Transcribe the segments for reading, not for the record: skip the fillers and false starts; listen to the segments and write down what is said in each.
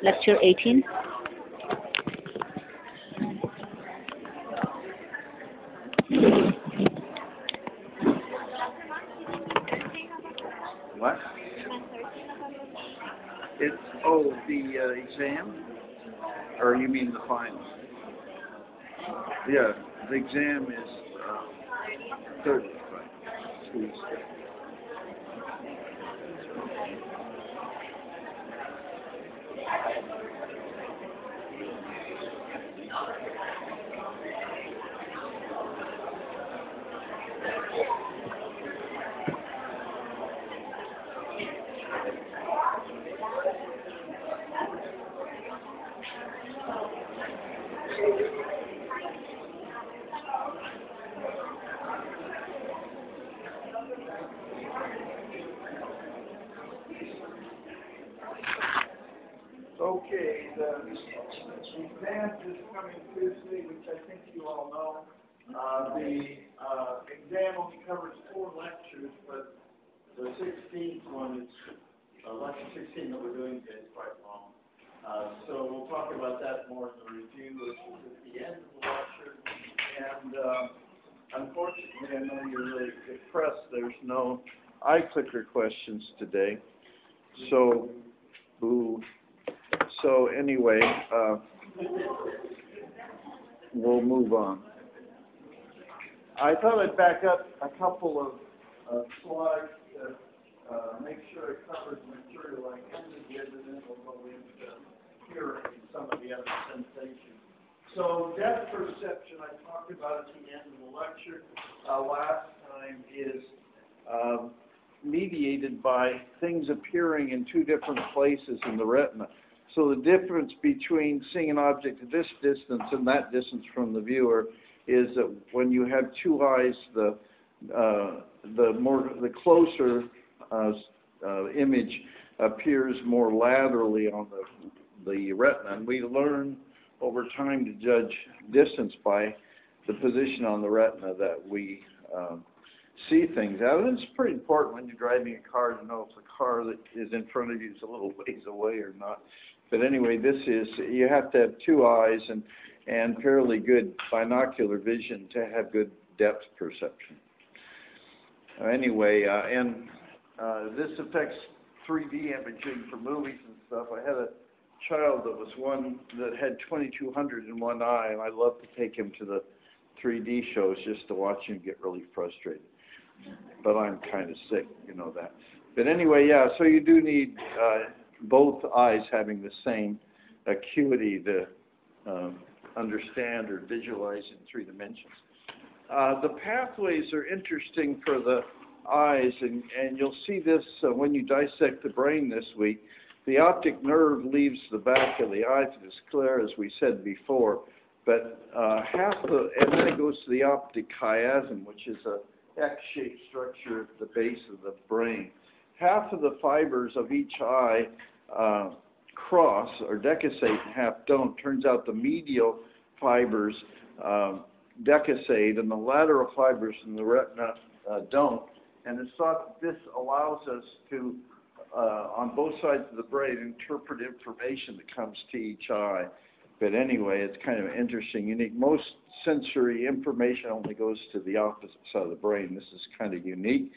Lecture 18. What? It's, the exam? Or you mean the final? Yeah, the exam is Thursday, right? Tuesday. Okay, the exam is coming Tuesday, which I think you all know. The exam only covers 4 lectures, but the 16th one is lecture 16 that we're doing today is quite long. So we'll talk about that more in the review, which is at the end of the lecture. And unfortunately, I know you're really depressed. There's no iClicker questions today. So, boo. So anyway, we'll move on. I thought I'd back up a couple of slides to make sure it covers the material I intended, and then we'll go into hearing and some of the other sensations. So depth perception I talked about at the end of the lecture last time is mediated by things appearing in 2 different places in the retina. So the difference between seeing an object at this distance and that distance from the viewer is that when you have 2 eyes, the closer image appears more laterally on the retina, and we learn over time to judge distance by the position on the retina that we see things out. And it's pretty important when you're driving a car to know if the car that is in front of you is a little ways away or not. But anyway, you have to have 2 eyes and fairly good binocular vision to have good depth perception. Anyway, this affects 3D imaging for movies and stuff. I had a child that was one that had 2200 in one eye, and I love to take him to the 3D shows just to watch him get really frustrated. But I'm kind of sick, you know that. But anyway, yeah, so you do need both eyes having the same acuity to understand or visualize in 3 dimensions. The pathways are interesting for the eyes, and you'll see this when you dissect the brain this week. The optic nerve leaves the back of the eye to the sclera, as we said before, but and then it goes to the optic chiasm, which is a X-shaped structure at the base of the brain. Half of the fibers of each eye cross or decussate and half don't. Turns out the medial fibers decussate and the lateral fibers in the retina don't. And it's thought that this allows us to, on both sides of the brain, interpret information that comes to each eye. But anyway, it's kind of interesting, unique. Most sensory information only goes to the opposite side of the brain. This is kind of unique.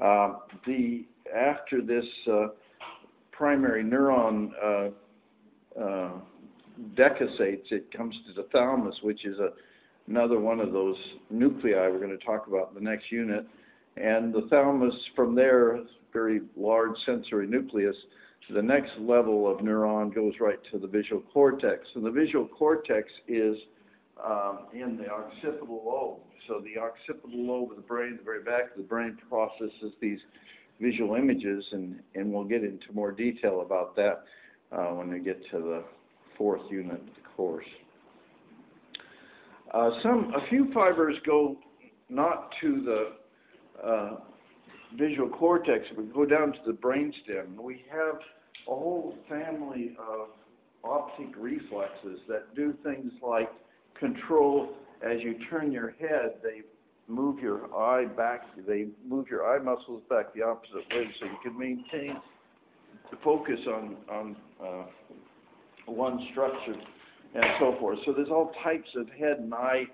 After this primary neuron decussates, it comes to the thalamus, which is another one of those nuclei we're going to talk about in the next unit. And the thalamus, from there, very large sensory nucleus. The next level of neuron goes right to the visual cortex. And the visual cortex is in the occipital lobe. So the occipital lobe of the brain, the very back of the brain, processes these visual images, and we'll get into more detail about that when we get to the 4th unit of the course. A few fibers go not to the visual cortex, but go down to the brainstem. We have a whole family of optic reflexes that do things like control as you turn your head. They move your eye back. They move your eye muscles back the opposite way, so you can maintain focus on one structure and so forth. So there's all types of head and eye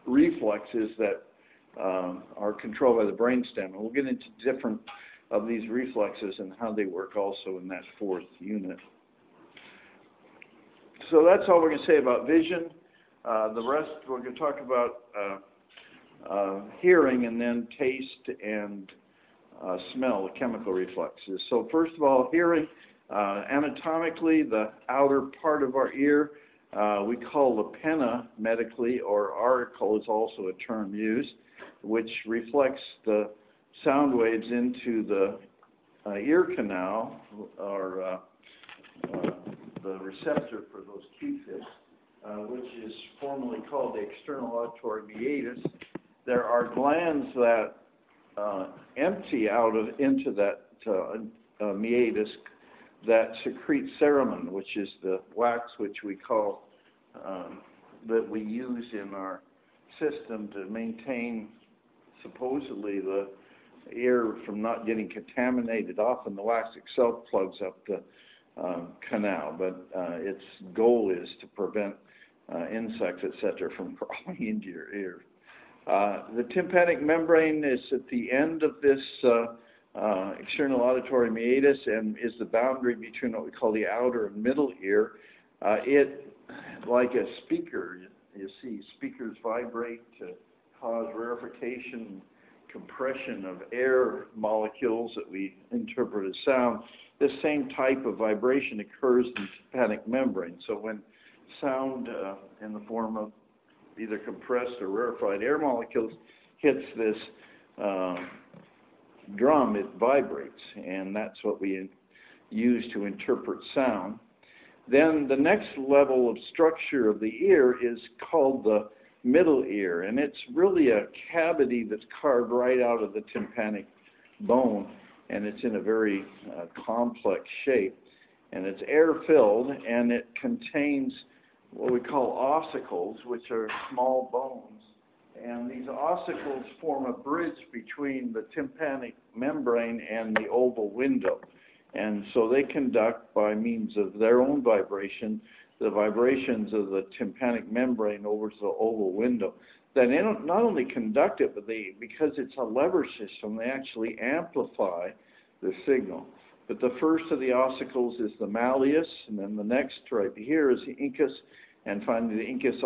reflexes that are controlled by the brainstem. And we'll get into different of these reflexes and how they work also in that fourth unit. So that's all we're going to say about vision. The rest we're going to talk about hearing, and then taste and smell, the chemical reflexes. So first of all, hearing. Anatomically, the outer part of our ear, we call the pinna medically, or auricle is also a term used, which reflects the sound waves into the ear canal, or the receptor for those Q-tips, which is formally called the external auditory meatus. There are glands that empty out into that meatus that secrete cerumen, which is the wax which we call, that we use in our system to maintain supposedly the ear from not getting contaminated. Often the wax itself plugs up the canal, but its goal is to prevent insects, etc., from crawling into your ear. The tympanic membrane is at the end of this external auditory meatus and is the boundary between what we call the outer and middle ear. It, like a speaker, you see speakers vibrate to cause rarefication, compression of air molecules that we interpret as sound. This same type of vibration occurs in the tympanic membrane. So when sound in the form of either compressed or rarefied air molecules hits this drum, it vibrates, and that's what we use to interpret sound. Then the next level of structure of the ear is called the middle ear, and it's really a cavity that's carved right out of the tympanic bone, and it's in a very complex shape, and it's air-filled, and it contains what we call ossicles, which are small bones. And these ossicles form a bridge between the tympanic membrane and the oval window. And so they conduct, by means of their own vibration, the vibrations of the tympanic membrane over to the oval window. Then they don't not only conduct it, but because it's a lever system, they actually amplify the signal. But the first of the ossicles is the malleus, and then the next right here is the incus, and finally the incus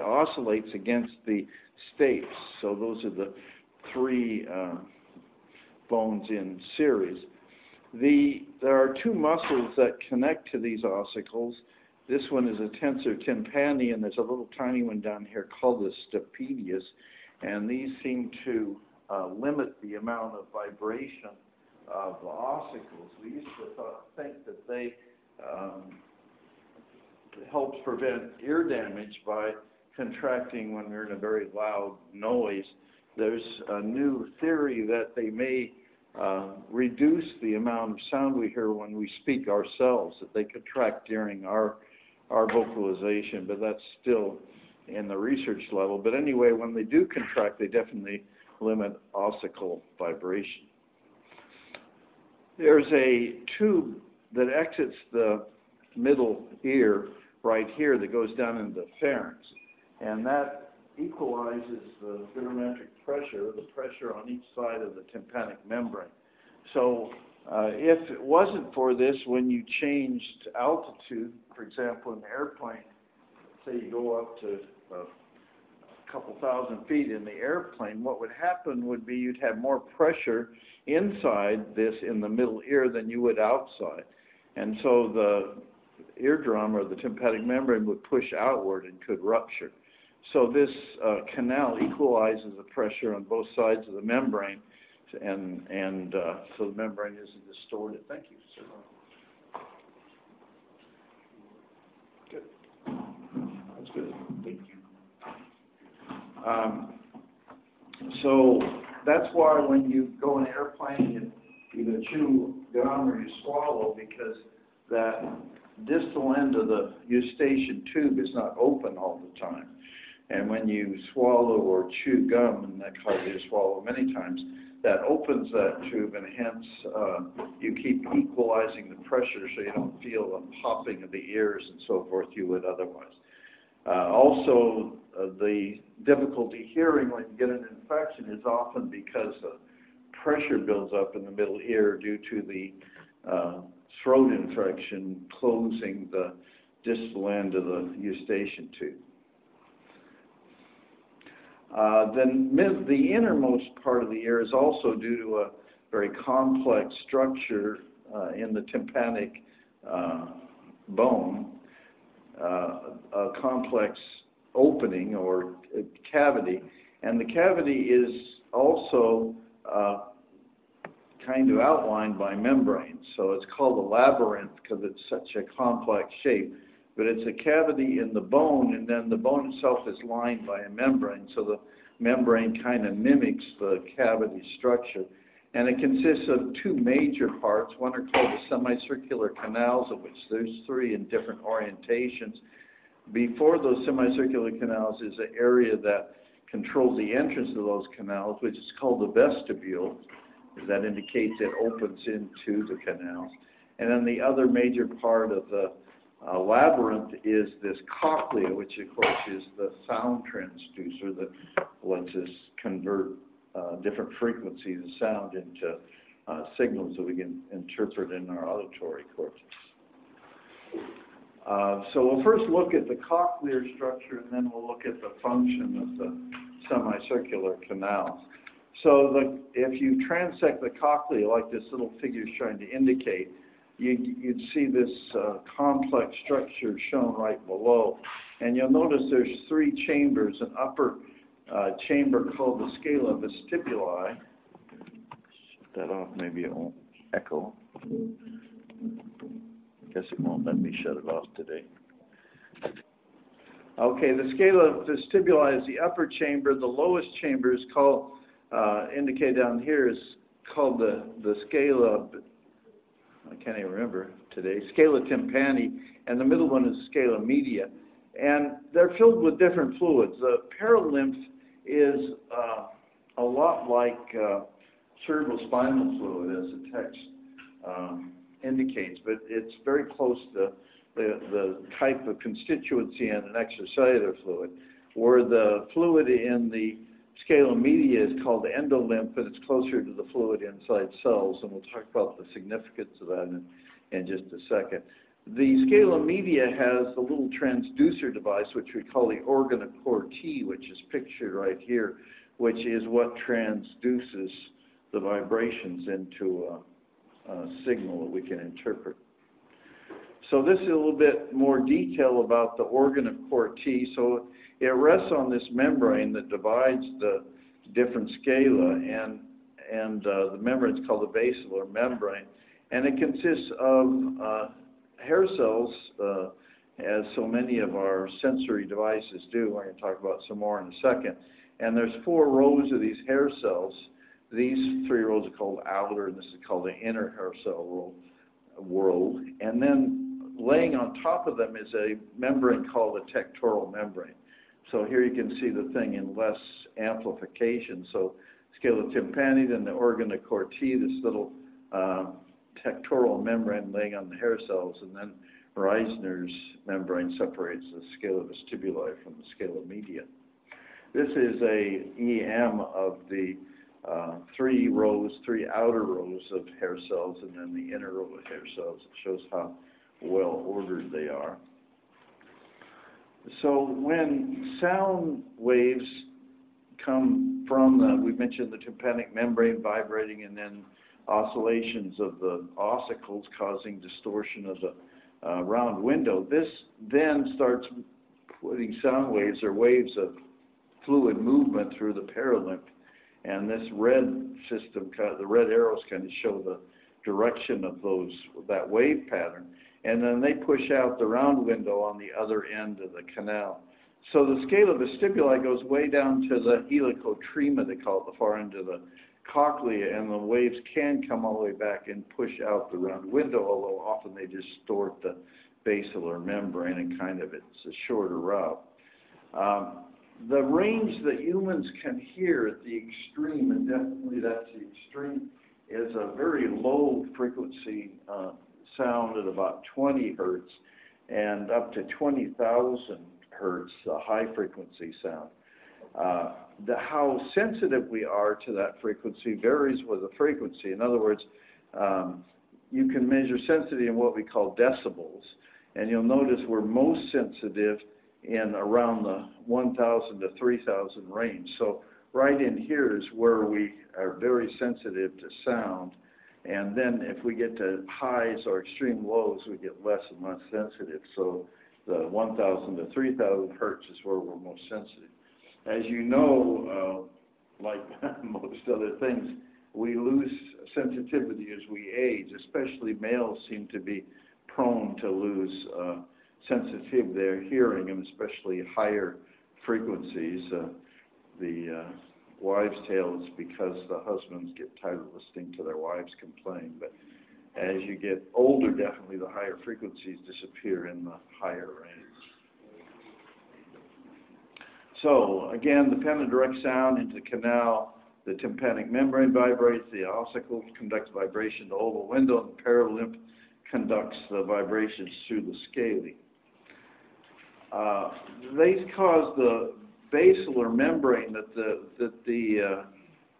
oscillates against the stapes. So those are the three bones in series. There are two muscles that connect to these ossicles. This one is a tensor tympani, and there's a little tiny one down here called the stapedius, and these seem to limit the amount of vibration of the ossicles. We used to think that they helps prevent ear damage by contracting when we're in a very loud noise. There's a new theory that they may reduce the amount of sound we hear when we speak ourselves, that they contract during our vocalization, but that's still in the research level. But anyway, when they do contract, they definitely limit ossicle vibration. There's a tube that exits the middle ear right here that goes down into the pharynx, and that equalizes the barometric pressure, the pressure on each side of the tympanic membrane. So if it wasn't for this, when you changed altitude, for example, in the airplane, say you go up to a couple thousand feet in the airplane, what would happen would be you'd have more pressure inside this in the middle ear than you would outside. And so the eardrum or the tympanic membrane would push outward and could rupture. So this canal equalizes the pressure on both sides of the membrane, and so the membrane isn't distorted. Thank you, sir. Good. That's good. Thank you. So that's why when you go in an airplane, you either chew gum or you swallow, because that distal end of the eustachian tube is not open all the time. And when you swallow or chew gum, and that causes you to swallow many times, that opens that tube, and hence you keep equalizing the pressure so you don't feel a popping of the ears and so forth you would otherwise. Also, the difficulty hearing when you get an infection is often because the pressure builds up in the middle ear due to the throat infection closing the distal end of the eustachian tube. Then the innermost part of the ear is also due to a very complex structure in the tympanic bone, a complex opening or cavity, and the cavity is also kind of outlined by membranes. So it's called a labyrinth because it's such a complex shape. But it's a cavity in the bone, and then the bone itself is lined by a membrane. So the membrane kind of mimics the cavity structure. And it consists of two major parts. One are called the semicircular canals, of which there's three in different orientations. Before those semicircular canals is an area that controls the entrance of those canals, which is called the vestibule. That indicates it opens into the canals. And then the other major part of the labyrinth is this cochlea, which of course is the sound transducer that lets us convert different frequencies of sound into signals that we can interpret in our auditory cortex. So we'll first look at the cochlear structure, and then we'll look at the function of the semicircular canals. So if you transect the cochlea, like this little figure is trying to indicate, you'd see this complex structure shown right below. And you'll notice there's three chambers, an upper chamber called the scala vestibuli. Shut that off, maybe it won't echo. Guess it won't let me shut it off today. Okay, the scala vestibuli is the upper chamber. The lowest chamber is called, indicated down here, is called the scala, I can't even remember today, scala tympani, and the middle one is scala media. And they're filled with different fluids. The perilymph is a lot like cerebrospinal fluid, as the text indicates, but it's very close to the type of constituency in an extracellular fluid, where the fluid in the scala media is called the endolymph, and it's closer to the fluid inside cells, and we'll talk about the significance of that in just a second. The scala media has a little transducer device, which we call the organ of Corti, which is pictured right here, which is what transduces the vibrations into a signal that we can interpret. So this is a little bit more detail about the organ of Corti. So it rests on this membrane that divides the different scala, and the membrane is called the basilar membrane, and it consists of hair cells, as so many of our sensory devices do. We're going to talk about some more in a second. And there's 4 rows of these hair cells. These 3 rows are called outer, and this is called the inner hair cell world. And then laying on top of them is a membrane called the tectoral membrane. So here you can see the thing in less amplification. So scala tympani, then the organ of Corti, this little tectoral membrane laying on the hair cells, and then Reisner's membrane separates the scala vestibuli from the scala media. This is a EM of the 3 outer rows of hair cells, and then the inner row of hair cells. It shows how well ordered they are. So when sound waves come from we mentioned the tympanic membrane vibrating, and then oscillations of the ossicles causing distortion of the round window, this then starts putting sound waves or waves of fluid movement through the perilymph. And this red system, the red arrows kind of show the direction of that wave pattern. And then they push out the round window on the other end of the canal. So the scala vestibuli goes way down to the helicotrema, they call it, the far end of the cochlea, and the waves can come all the way back and push out the round window, although often they distort the basilar membrane, and kind of it's a shorter route. The range that humans can hear at the extreme, and definitely that's the extreme, is a very low frequency sound at about 20 hertz and up to 20,000 hertz, high frequency sound. How sensitive we are to that frequency varies with the frequency. In other words, you can measure sensitivity in what we call decibels, and you'll notice we're most sensitive in around the 1,000 to 3,000 range. So right in here is where we are very sensitive to sound, and then if we get to highs or extreme lows, we get less and less sensitive. So the 1,000 to 3,000 hertz is where we're most sensitive. As you know, like most other things, we lose sensitivity as we age, especially males seem to be prone to lose sensitive their hearing, and especially higher frequencies. The wives' tale is because the husbands get tired of listening to their wives complain. But as you get older, definitely the higher frequencies disappear in the higher range. So again, the pen of direct sound into the canal, the tympanic membrane vibrates, the ossicle conducts vibration to the oval window, and the paralymph conducts the vibrations through the scale. These cause the basilar membrane that the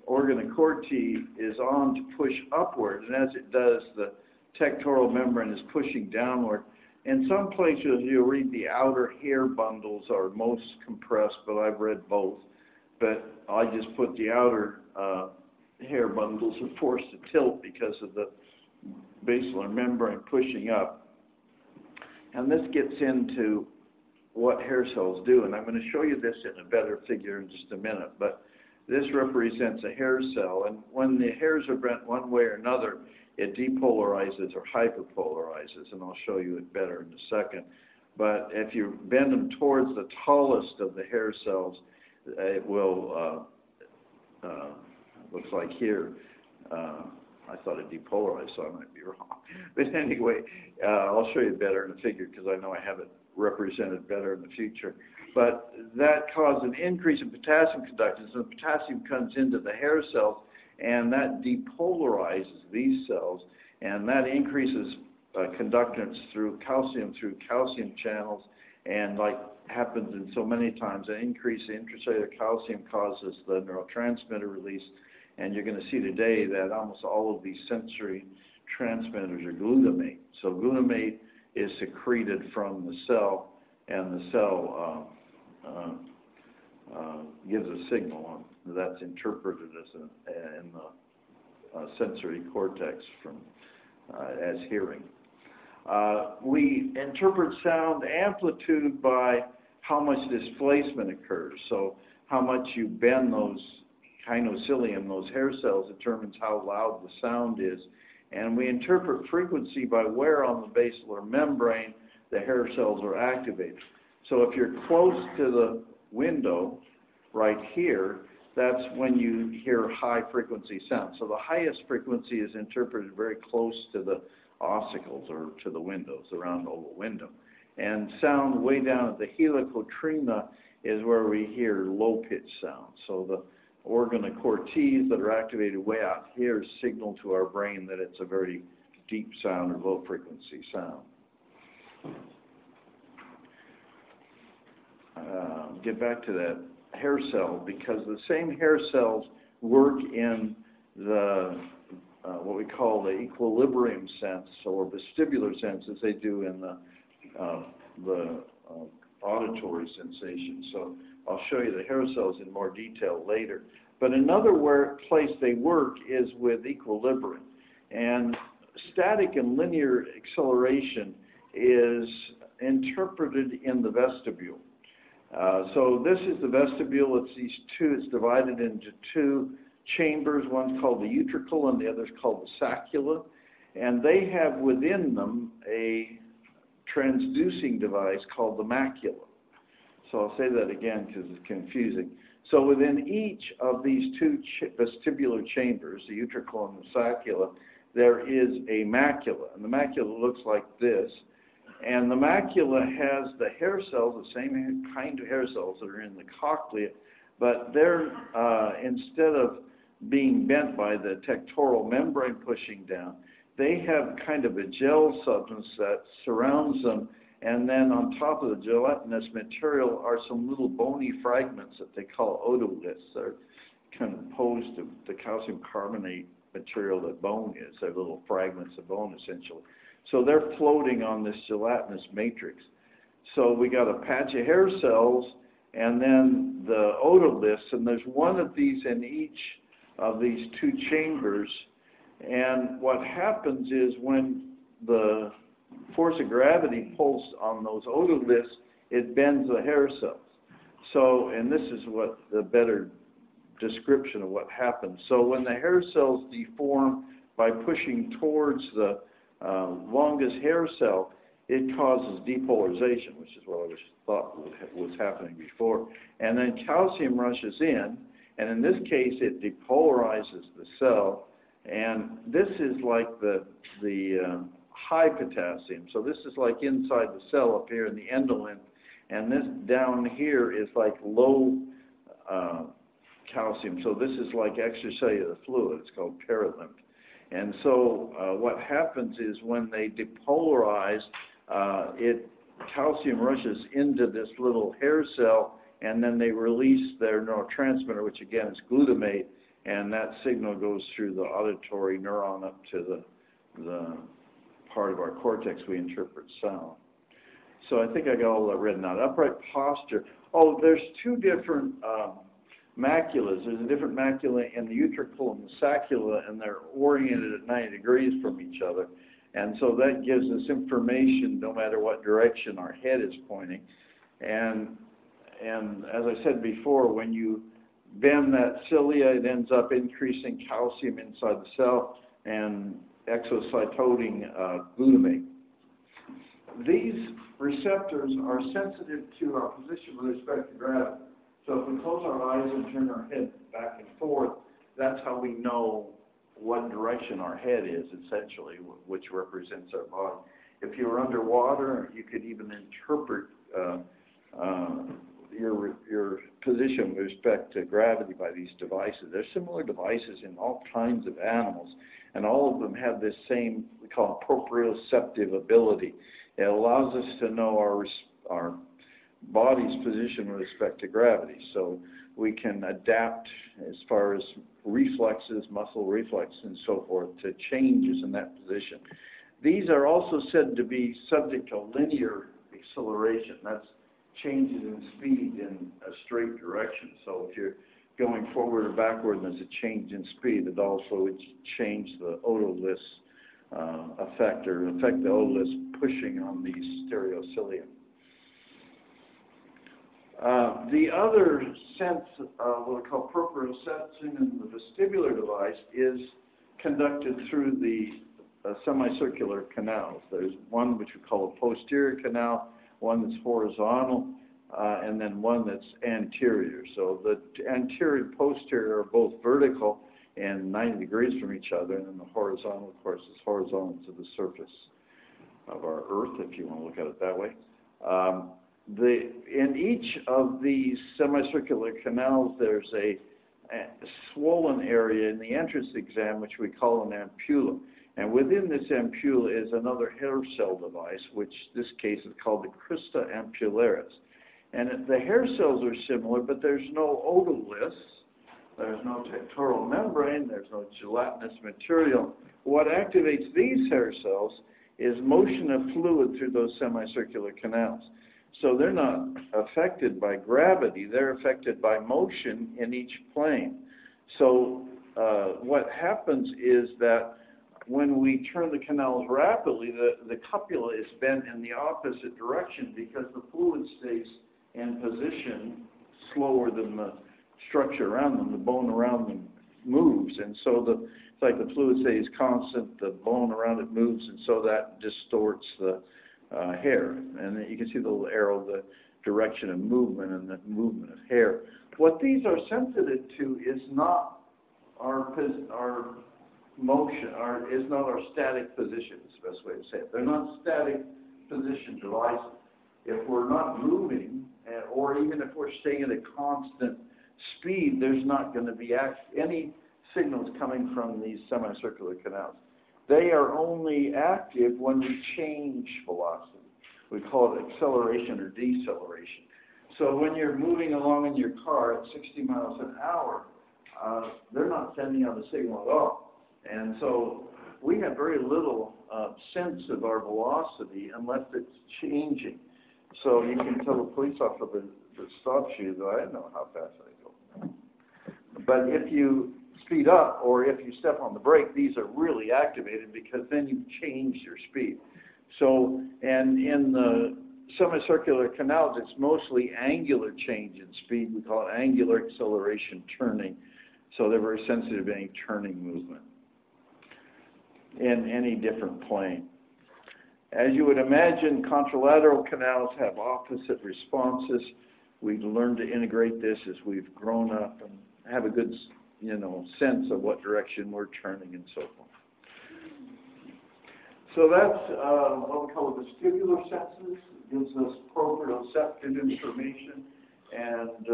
organ of Corti is on to push upward, and as it does, the tectoral membrane is pushing downward. In some places, you'll read the outer hair bundles are most compressed, but I've read both. But I just put the outer hair bundles are forced to tilt because of the basilar membrane pushing up. And this gets into what hair cells do, and I'm going to show you this in a better figure in just a minute. But this represents a hair cell, and when the hairs are bent one way or another, it depolarizes or hyperpolarizes, and I'll show you it better in a second. But if you bend them towards the tallest of the hair cells, it will, looks like here, I thought it depolarized, so I might be wrong. But anyway, I'll show you better in a figure because I know I have it represented better in the future. But that caused an increase in potassium conductance, and the potassium comes into the hair cells, and that depolarizes these cells, and that increases conductance through calcium channels, and like happens in so many times, an increase in intracellular calcium causes the neurotransmitter release, and you're going to see today that almost all of these sensory transmitters are glutamate. So glutamate is secreted from the cell, and the cell gives a signal that's interpreted as in the sensory cortex as hearing. We interpret sound amplitude by how much displacement occurs. So how much you bend those kinocilium, those hair cells, determines how loud the sound is. And we interpret frequency by where on the basilar membrane the hair cells are activated. So if you're close to the window right here, that's when you hear high frequency sound. So the highest frequency is interpreted very close to the ossicles or to the windows, the round oval window. And sound way down at the helicotrina is where we hear low pitch sound. So the organ of Corti that are activated way out here signal to our brain that it's a very deep sound or low frequency sound. Get back to that hair cell, because the same hair cells work in the what we call the equilibrium sense or vestibular sense as they do in the auditory sensation. So I'll show you the hair cells in more detail later. But another place they work is with equilibrium. And static and linear acceleration is interpreted in the vestibule. So this is the vestibule. It's these two. It's divided into two chambers. One's called the utricle and the other's called the saccula. And they have within them a transducing device called the macula. So I'll say that again because it's confusing. So within each of these two vestibular chambers, the utricle and the saccula, there is a macula. And the macula looks like this. And the macula has the hair cells, the same kind of hair cells that are in the cochlea, but they're, instead of being bent by the tectoral membrane pushing down, they have kind of a gel substance that surrounds them, and then on top of the gelatinous material are some little bony fragments that they call otoliths. They're composed of the calcium carbonate material that bone is. They're little fragments of bone, essentially. So they're floating on this gelatinous matrix. So we got a patch of hair cells and then the otoliths, and there's one of these in each of these two chambers. And what happens is when the force of gravity pulls on those otoliths, it bends the hair cells. So, and this is what the better description of what happens. So when the hair cells deform by pushing towards the longest hair cell, it causes depolarization, which is what I thought was happening before. And then calcium rushes in, and in this case, it depolarizes the cell. And this is like the high potassium. So this is like inside the cell up here in the endolymph, and this down here is like low calcium. So this is like extracellular fluid. It's called perilymph. And so what happens is when they depolarize, calcium rushes into this little hair cell, and then they release their neurotransmitter, which again is glutamate, and that signal goes through the auditory neuron up to the part of our cortex we interpret sound. So I think I got all that written out. Upright posture. Oh, there's two different maculas. There's a different macula in the utricle and the saccula, and they're oriented at 90 degrees from each other. And so that gives us information no matter what direction our head is pointing. And as I said before, when you bend that cilia, it ends up increasing calcium inside the cell and exocytoting glutamate. These receptors are sensitive to our position with respect to gravity. So if we close our eyes and turn our head back and forth, that's how we know what direction our head is, essentially, which represents our body. If you were underwater, you could even interpret your position with respect to gravity by these devices. There's similar devices in all kinds of animals, and all of them have this same, we call it proprioceptive ability. It allows us to know our body's position with respect to gravity, so we can adapt as far as reflexes, muscle reflexes, and so forth to changes in that position. These are also said to be subject to linear acceleration. That's changes in speed in a straight direction. So if you're going forward or backward, there's a change in speed. It also would change the otoliths affect the otoliths pushing on the stereocilia. The other sense, what we call proprioception in the vestibular device, is conducted through the semicircular canals. There's one which we call a posterior canal, one that's horizontal, and then one that's anterior. So the anterior and posterior are both vertical and 90 degrees from each other, and then the horizontal, of course, is horizontal to the surface of our Earth, if you want to look at it that way. In each of these semicircular canals, there's a swollen area in the entrance exam, which we call an ampulla. And within this ampulla is another hair cell device, which in this case is called the crista ampullaris. And the hair cells are similar, but there's no otoliths, there's no tectoral membrane, there's no gelatinous material. What activates these hair cells is motion of fluid through those semicircular canals. So they're not affected by gravity, they're affected by motion in each plane. So what happens is that when we turn the canals rapidly, the cupula is bent in the opposite direction because the fluid stays in position slower than the structure around them. The bone around them moves, and so it's like the fluid stays constant, the bone around it moves, and so that distorts the hair. And you can see the little arrow, the direction of movement and the movement of hair. What these are sensitive to is not our motion, is not our static position, is the best way to say it. They're not static position device, if we're not moving, or even if we're staying at a constant speed, there's not going to be any signals coming from these semicircular canals. They are only active when we change velocity. We call it acceleration or deceleration. So when you're moving along in your car at 60 miles an hour, they're not sending out a signal at all. And so we have very little sense of our velocity unless it's changing. So you can tell a police officer that stops you that I don't know how fast I go. But if you speed up or if you step on the brake, these are really activated because then you've changed your speed. So, and in the semicircular canals, it's mostly angular change in speed. We call it angular acceleration turning. So they're very sensitive to any turning movement in any different plane. As you would imagine, contralateral canals have opposite responses. We've learned to integrate this as we've grown up and have a good, sense of what direction we're turning and so forth. So that's what we call the vestibular senses. It gives us proprioceptive information and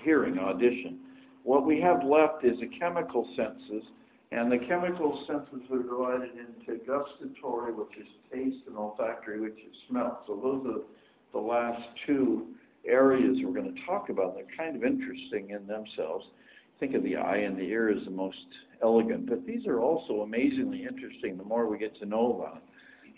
hearing, audition. What we have left is the chemical senses, and the chemical senses are divided into gustatory, which is taste, and olfactory, which is smell. So those are the last two areas we're going to talk about. They're kind of interesting in themselves. Think of the eye and the ear as the most elegant, but these are also amazingly interesting the more we get to know about them.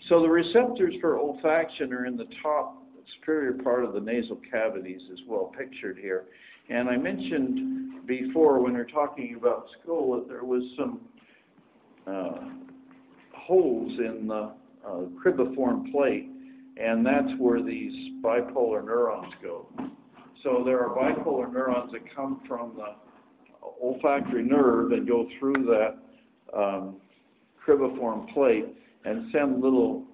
So the receptors for olfaction are in the top superior part of the nasal cavities, as well pictured here. And I mentioned before when we were talking about skull that there was some holes in the cribriform plate, and that's where these bipolar neurons go. So there are bipolar neurons that come from the olfactory nerve and go through that cribriform plate and send little,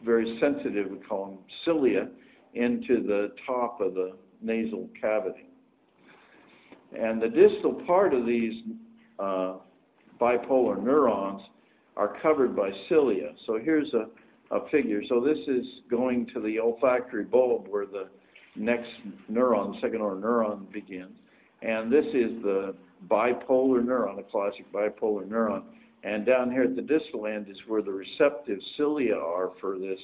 very sensitive, we call them cilia, into the top of the nasal cavity. And the distal part of these bipolar neurons are covered by cilia. So here's a figure. So this is going to the olfactory bulb where the next neuron, second order neuron, begins. And this is the bipolar neuron, a classic bipolar neuron. And down here at the distal end is where the receptive cilia are for this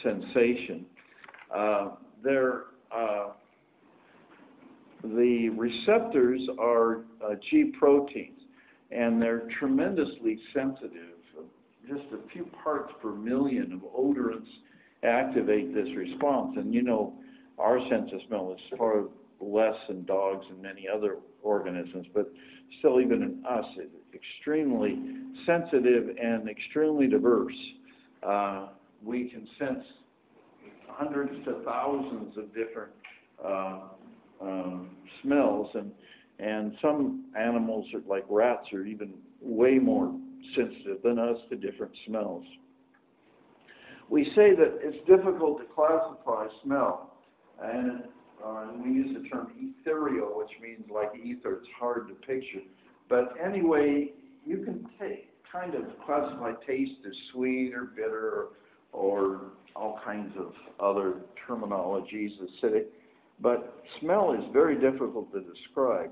sensation. The receptors are G proteins, and they're tremendously sensitive. Just a few parts per million of odorants activate this response. And our sense of smell is far less than dogs and many other organisms, but still even in us, it's extremely sensitive and extremely diverse. We can sense hundreds to thousands of different smells, and some animals, like rats, are even way more sensitive than us to different smells. We say that it's difficult to classify smell, and we use the term ethereal, which means like ether. It's hard to picture. But anyway, you can kind of classify taste as sweet or bitter or all kinds of other terminologies, acidic. But smell is very difficult to describe.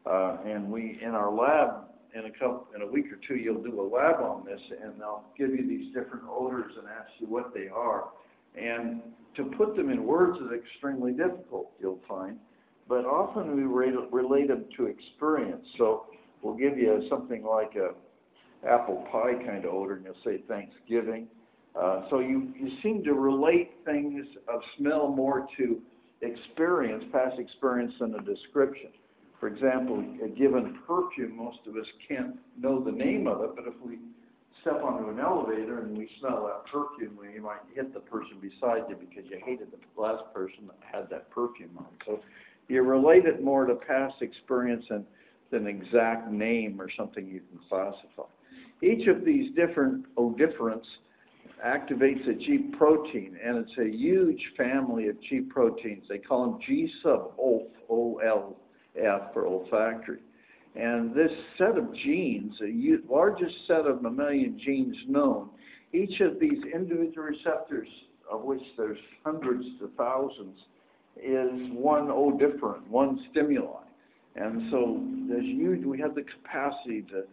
And we, in our lab, in a week or two, you'll do a lab on this, and they'll give you these different odors and ask you what they are. And to put them in words is extremely difficult, you'll find. But often we relate them to experience. So we'll give you something like a apple pie kind of odor, and you'll say Thanksgiving. So you seem to relate things of smell more to experience, past experience, than a description. For example, a given perfume, most of us can't know the name of it, but if we step onto an elevator and we smell that perfume, you might hit the person beside you because you hated the last person that had that perfume on. So you relate it more to past experience than an exact name or something you can classify. Each of these different odorants activates a G protein, and it's a huge family of G proteins. They call them G sub-olf, O-L-F, for olfactory. And this set of genes, the largest set of mammalian genes known, each of these individual receptors, of which there's hundreds to thousands, is one different, one stimuli. And so we have the capacity to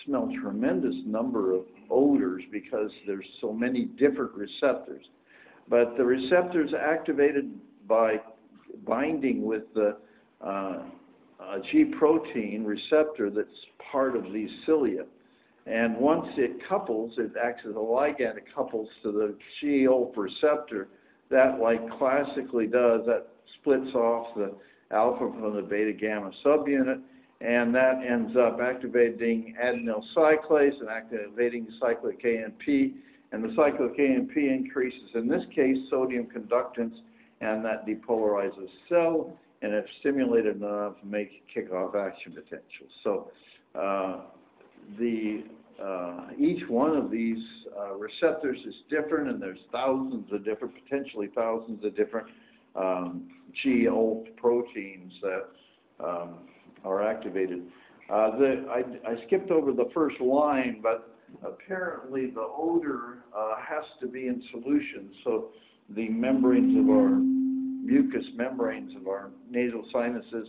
smell tremendous number of odors because there's so many different receptors. But the receptors activated by binding with the G protein receptor that's part of these cilia. And once it couples, it acts as a ligand, it couples to the G-OLF receptor. That, like classically does, that splits off the alpha from the beta-gamma subunit, and that ends up activating adenyl cyclase and activating cyclic AMP, and the cyclic AMP increases, in this case, sodium conductance, and that depolarizes cell, and if stimulated enough, kick off action potential. So each one of these receptors is different, and there's potentially thousands of different G-OLF proteins that are activated. I skipped over the first line, but apparently the odor has to be in solution. So the membranes of our mucous membranes of our nasal sinuses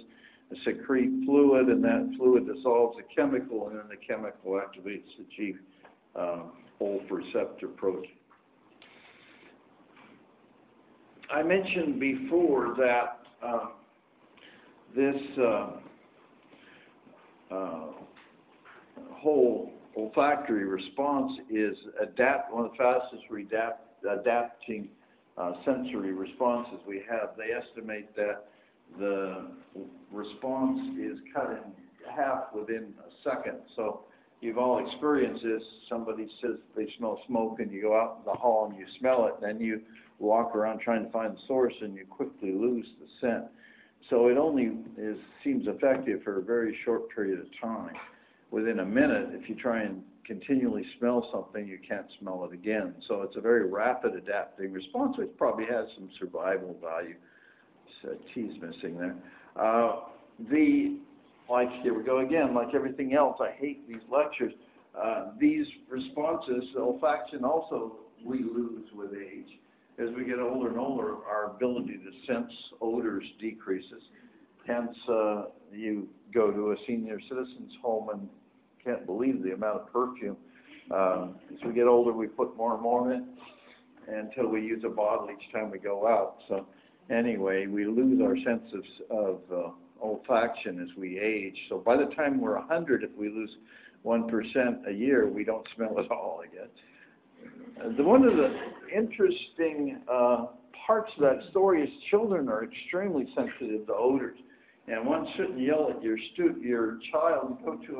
secrete fluid, and that fluid dissolves a chemical, and then the chemical activates the G-OLF receptor protein. I mentioned before that this whole olfactory response is one of the fastest adapting sensory responses we have. They estimate that the response is cut in half within a second. So you've all experienced this. Somebody says they smell smoke, and you go out in the hall and you smell it, and then you walk around trying to find the source, and you quickly lose the scent. So it only seems effective for a very short period of time. Within a minute, if you try and continually smell something, you can't smell it again. So it's a very rapid adapting response, which probably has some survival value. T's missing there. Here we go again, like everything else, I hate these lectures. These responses, olfaction also, we lose with age. As we get older and older, our ability to sense odors decreases. Hence, you go to a senior citizen's home and can't believe the amount of perfume. As we get older, we put more and more in until we use a bottle each time we go out. So anyway, we lose our sense of olfaction as we age. So by the time we're 100, if we lose 1% a year, we don't smell at all again. One of the interesting parts of that story is children are extremely sensitive to odors. And one shouldn't yell at your child. You go to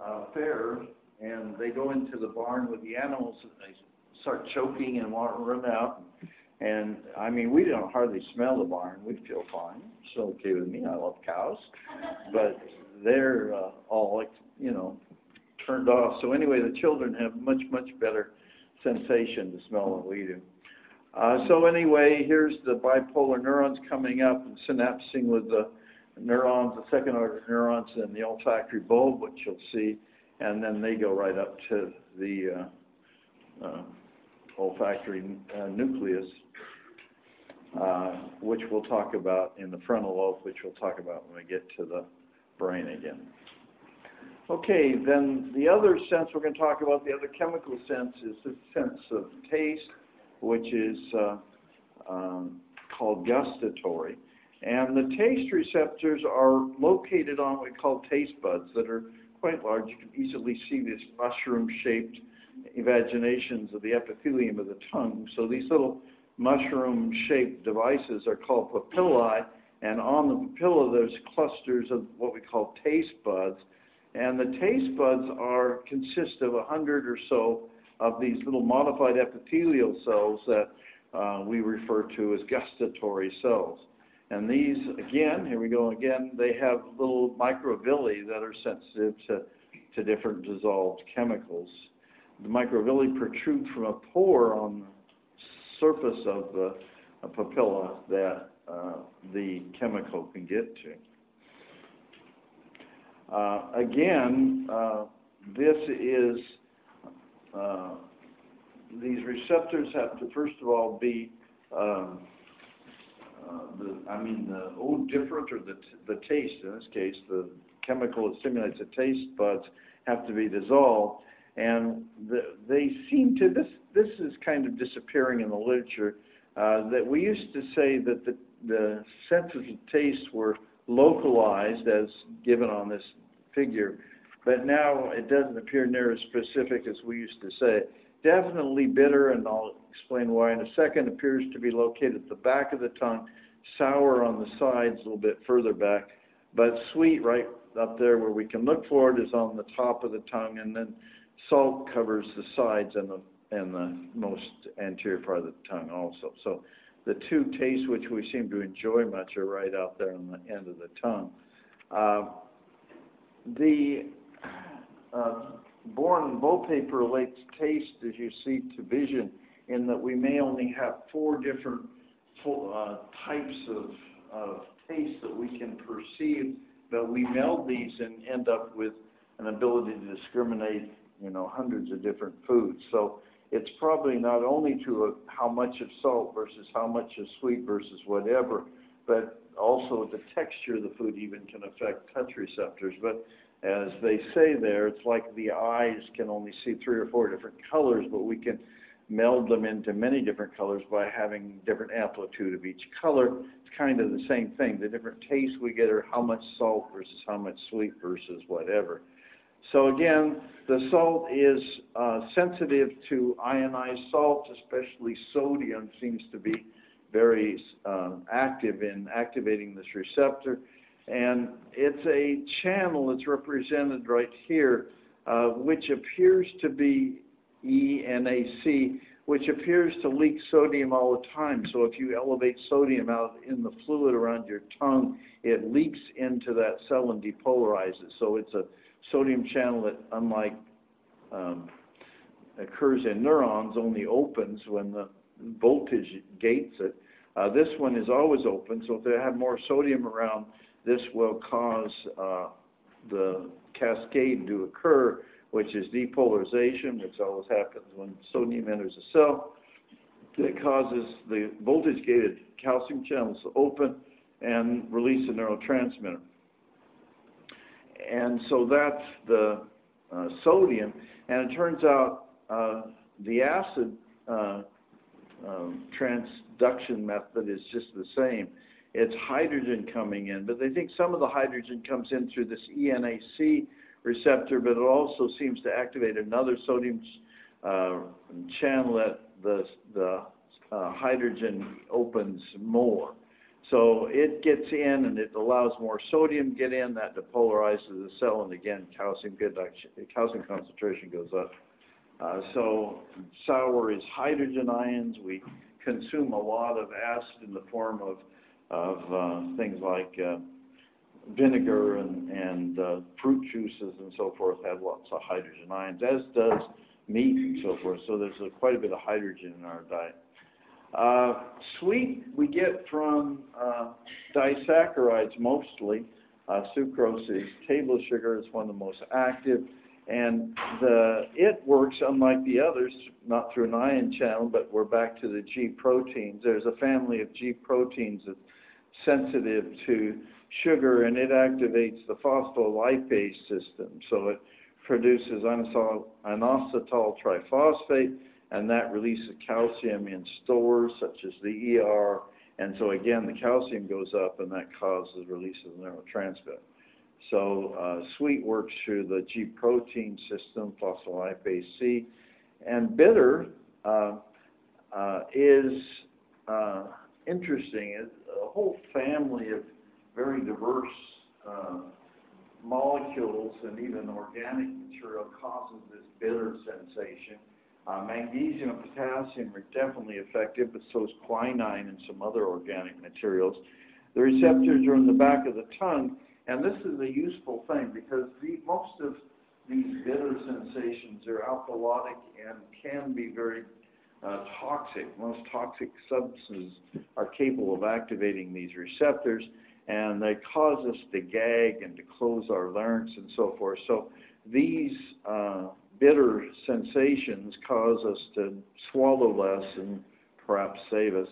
a fair, and they go into the barn with the animals, and they start choking and want to run out. And, I mean, we don't hardly smell the barn. We feel fine. It's okay with me. I love cows. But they're all, turned off. So anyway, the children have much, much better sensation to smell than we do. So anyway, here's the bipolar neurons coming up and synapsing with the neurons, the second order neurons in the olfactory bulb, which you'll see, and then they go right up to the olfactory nucleus, which we'll talk about in the frontal lobe, which we'll talk about when we get to the brain again. Okay, then the other sense we're going to talk about, the other chemical sense, is the sense of taste, which is called gustatory. And the taste receptors are located on what we call taste buds that are quite large. You can easily see these mushroom-shaped evaginations of the epithelium of the tongue. So these little mushroom-shaped devices are called papillae, and on the papilla there's clusters of what we call taste buds. And the taste buds consist of 100 or so of these little modified epithelial cells that we refer to as gustatory cells. And these, again, here we go again, they have little microvilli that are sensitive to different dissolved chemicals. The microvilli protrude from a pore on the surface of the papilla that the chemical can get to. Again, this is, these receptors have to first of all be, the odoriferant, or the taste, in this case, the chemical that stimulates the taste buds have to be dissolved. And they seem to, this is kind of disappearing in the literature, that we used to say that the senses of taste were localized as given on this figure, but now it doesn't appear near as specific as we used to say. Definitely bitter, and I'll explain why in a second, appears to be located at the back of the tongue, sour on the sides a little bit further back, but sweet right up there where we can look for it is on the top of the tongue, and then salt covers the sides and the most anterior part of the tongue also. So the two tastes which we seem to enjoy much are right out there on the end of the tongue. Bourne and Beaupaper relates taste, as you see, to vision, in that we may only have 4 different types of taste that we can perceive, but we meld these and end up with an ability to discriminate, hundreds of different foods. So it's probably not only to how much of salt versus how much of sweet versus whatever, but also the texture of the food even can affect touch receptors. But as they say there, it's like the eyes can only see 3 or 4 different colors, but we can meld them into many different colors by having different amplitude of each color. It's kind of the same thing. The different tastes we get are how much salt versus how much sweet versus whatever. So again, the salt is sensitive to ionized salt, especially sodium seems to be very active in activating this receptor. And it's a channel that's represented right here, which appears to be ENAC, which appears to leak sodium all the time. So if you elevate sodium out in the fluid around your tongue, it leaks into that cell and depolarizes. So it's a sodium channel that, unlike occurs in neurons, only opens when the voltage gates it. This one is always open, so if they have more sodium around, this will cause the cascade to occur, which is depolarization, which always happens when sodium enters a cell. It causes the voltage-gated calcium channels to open and release a neurotransmitter. And so that's the sodium. And it turns out the acid transduction method is just the same. It's hydrogen coming in, but they think some of the hydrogen comes in through this ENAC receptor, but it also seems to activate another sodium channel that the hydrogen opens more. So it gets in and it allows more sodium to get in, that depolarizes the cell, and again, calcium concentration goes up. So sour is hydrogen ions. We consume a lot of acid in the form of things like vinegar and fruit juices and so forth have lots of hydrogen ions, as does meat and so forth. So there's quite a bit of hydrogen in our diet. Sweet we get from disaccharides mostly. Sucrose is table sugar. It's one of the most active. And it works, unlike the others, not through an ion channel, but we're back to the G proteins. There's a family of G proteins that's sensitive to sugar, and it activates the phospholipase system. So it produces inositol triphosphate, and that releases calcium in stores such as the ER. And so again, the calcium goes up, and that causes release of the neurotransmitter. So sweet works through the G protein system, phospholipase C. And bitter is interesting. It's a whole family of very diverse molecules and even organic material causes this bitter sensation. Magnesium and potassium are definitely effective, but so is quinine and some other organic materials. The receptors are in the back of the tongue, and this is a useful thing because most of these bitter sensations are alkalotic and can be very toxic. Most toxic substances are capable of activating these receptors, and they cause us to gag and to close our larynx and so forth. So these bitter sensations cause us to swallow less and perhaps save us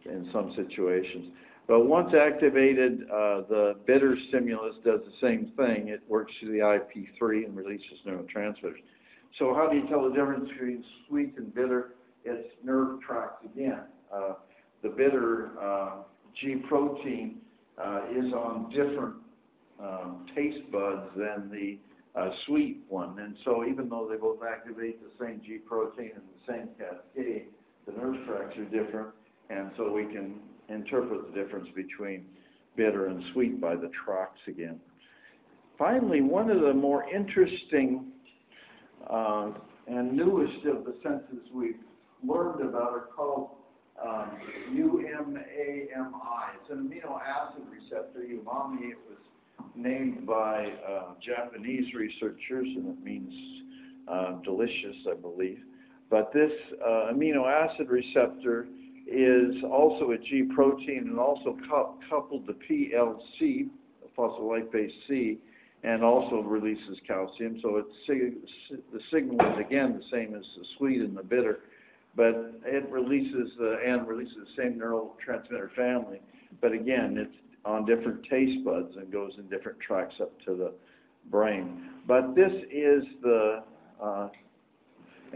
in some situations. But once activated, the bitter stimulus does the same thing. It works through the IP3 and releases neurotransmitters. So how do you tell the difference between sweet and bitter? It's nerve tracts again. The bitter G protein is on different taste buds than the sweet one. And so even though they both activate the same G protein and the same cascade, the nerve tracts are different. And so we can interpret the difference between bitter and sweet by the tracts again. Finally, one of the more interesting and newest of the senses we've learned about are called UMAMI. It's an amino acid receptor. Umami, it was named by Japanese researchers, and it means delicious, I believe. But this amino acid receptor is also a G protein and also coupled to PLC, phospholipase C, and also releases calcium. So the signal is again the same as the sweet and the bitter, but it releases the same neurotransmitter family. But again, it's on different taste buds and goes in different tracks up to the brain. But this is the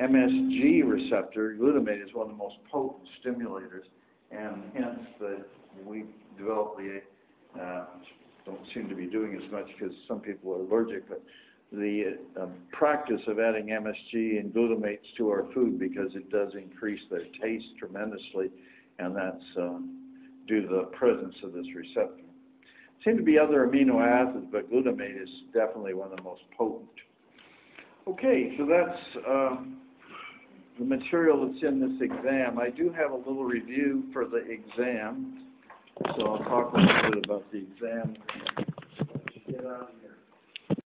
MSG receptor. Glutamate is one of the most potent stimulators, and hence we developed the don't seem to be doing as much because some people are allergic, but the practice of adding MSG and glutamates to our food, because it does increase their taste tremendously, and that's due to the presence of this receptor. Seem to be other amino acids, but glutamate is definitely one of the most potent. Okay, so that's the material that's in this exam. I do have a little review for the exam, so I'll talk a little bit about the exam. Get out of